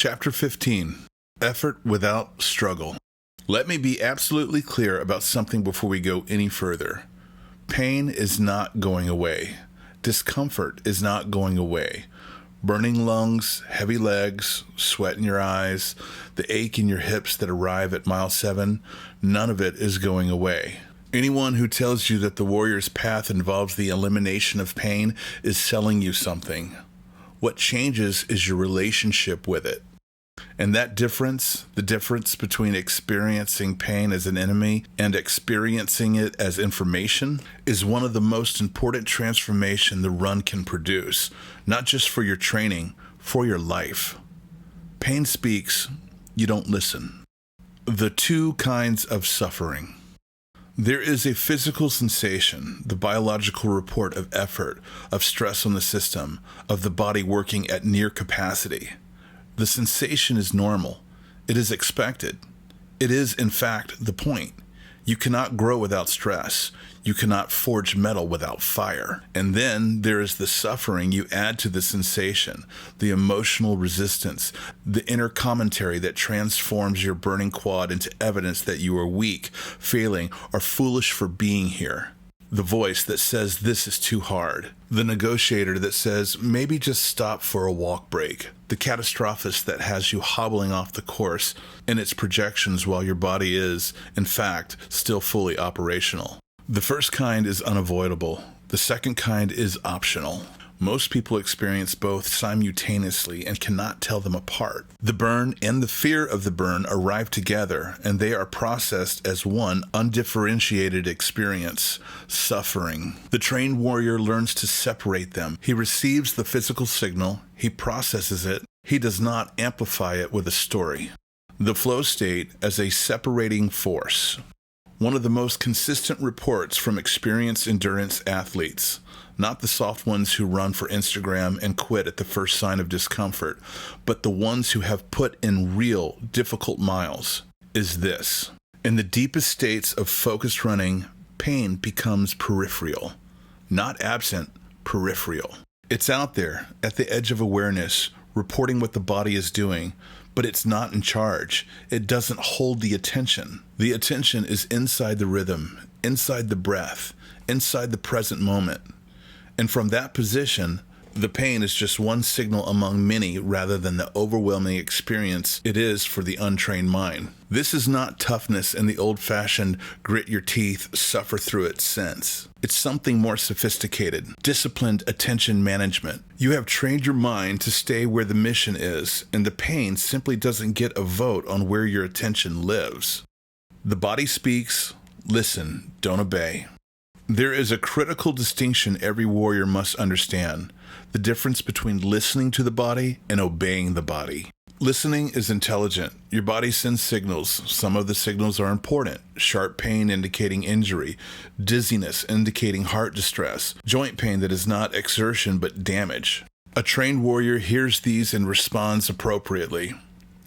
Chapter 15. Effort Without Struggle. Let me be absolutely clear about something before we go any further. Pain is not going away. Discomfort is not going away. Burning lungs, heavy legs, sweat in your eyes, the ache in your hips that arrive at mile 7, none of it is going away. Anyone who tells you that the warrior's path involves the elimination of pain is selling you something. What changes is your relationship with it. And that difference, the difference between experiencing pain as an enemy and experiencing it as information, is one of the most important transformation the run can produce, not just for your training, for your life. Pain speaks, you don't listen. The two kinds of suffering. There is a physical sensation, the biological report of effort, of stress on the system, of the body working at near capacity. The sensation is normal. It is expected. It is, in fact, the point. You cannot grow without stress. You cannot forge metal without fire. And then there is the suffering you add to the sensation, the emotional resistance, the inner commentary that transforms your burning quad into evidence that you are weak, failing, or foolish for being here. The voice that says this is too hard. The negotiator that says maybe just stop for a walk break. The catastrophist that has you hobbling off the course in its projections while your body is, in fact, still fully operational. The first kind is unavoidable. The second kind is optional. Most people experience both simultaneously and cannot tell them apart. The burn and the fear of the burn arrive together, and they are processed as one undifferentiated experience, suffering. The trained warrior learns to separate them. He receives the physical signal, he processes it, he does not amplify it with a story. The flow state as a separating force. One of the most consistent reports from experienced endurance athletes, not the soft ones who run for Instagram and quit at the first sign of discomfort, but the ones who have put in real, difficult miles, is this. In the deepest states of focused running, pain becomes peripheral. Not absent, peripheral. It's out there, at the edge of awareness, reporting what the body is doing, but it's not in charge. It doesn't hold the attention. The attention is inside the rhythm, inside the breath, inside the present moment. And from that position, the pain is just one signal among many rather than the overwhelming experience it is for the untrained mind. This is not toughness in the old-fashioned grit your teeth, suffer through it sense. It's something more sophisticated, disciplined attention management. You have trained your mind to stay where the mission is, and the pain simply doesn't get a vote on where your attention lives. The body speaks, listen, don't obey. There is a critical distinction every warrior must understand, the difference between listening to the body and obeying the body. Listening is intelligent. Your body sends signals. Some of the signals are important. Sharp pain indicating injury, dizziness indicating heart distress, joint pain that is not exertion but damage. A trained warrior hears these and responds appropriately.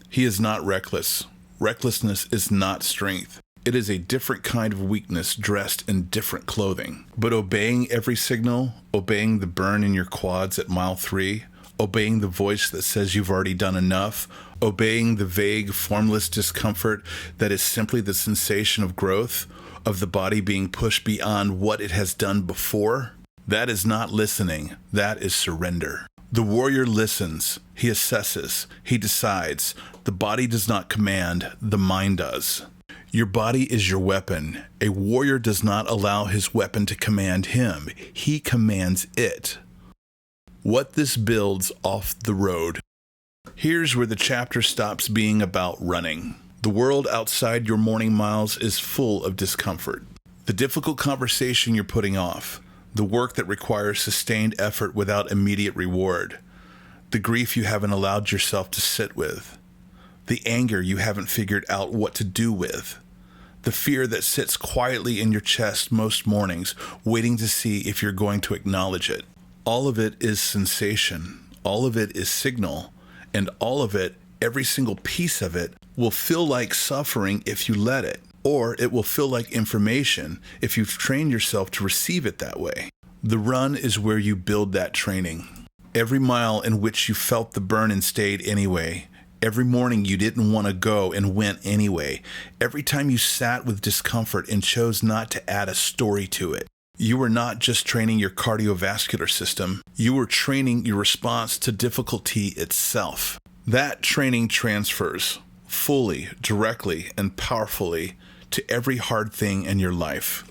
He is not reckless. Recklessness is not strength. It is a different kind of weakness dressed in different clothing. But obeying every signal, obeying the burn in your quads at mile 3, obeying the voice that says you've already done enough, obeying the vague, formless discomfort that is simply the sensation of growth, of the body being pushed beyond what it has done before, that is not listening, that is surrender. The warrior listens, he assesses, he decides. The body does not command, the mind does. Your body is your weapon. A warrior does not allow his weapon to command him. He commands it. What this builds off the road. Here's where the chapter stops being about running. The world outside your morning miles is full of discomfort. The difficult conversation you're putting off. The work that requires sustained effort without immediate reward. The grief you haven't allowed yourself to sit with. The anger you haven't figured out what to do with. The fear that sits quietly in your chest most mornings, waiting to see if you're going to acknowledge it. All of it is sensation. All of it is signal. And all of it, every single piece of it, will feel like suffering if you let it. Or it will feel like information if you've trained yourself to receive it that way. The run is where you build that training. Every mile in which you felt the burn and stayed anyway. Every morning you didn't want to go and went anyway. Every time you sat with discomfort and chose not to add a story to it. You were not just training your cardiovascular system, you were training your response to difficulty itself. That training transfers fully, directly, and powerfully to every hard thing in your life.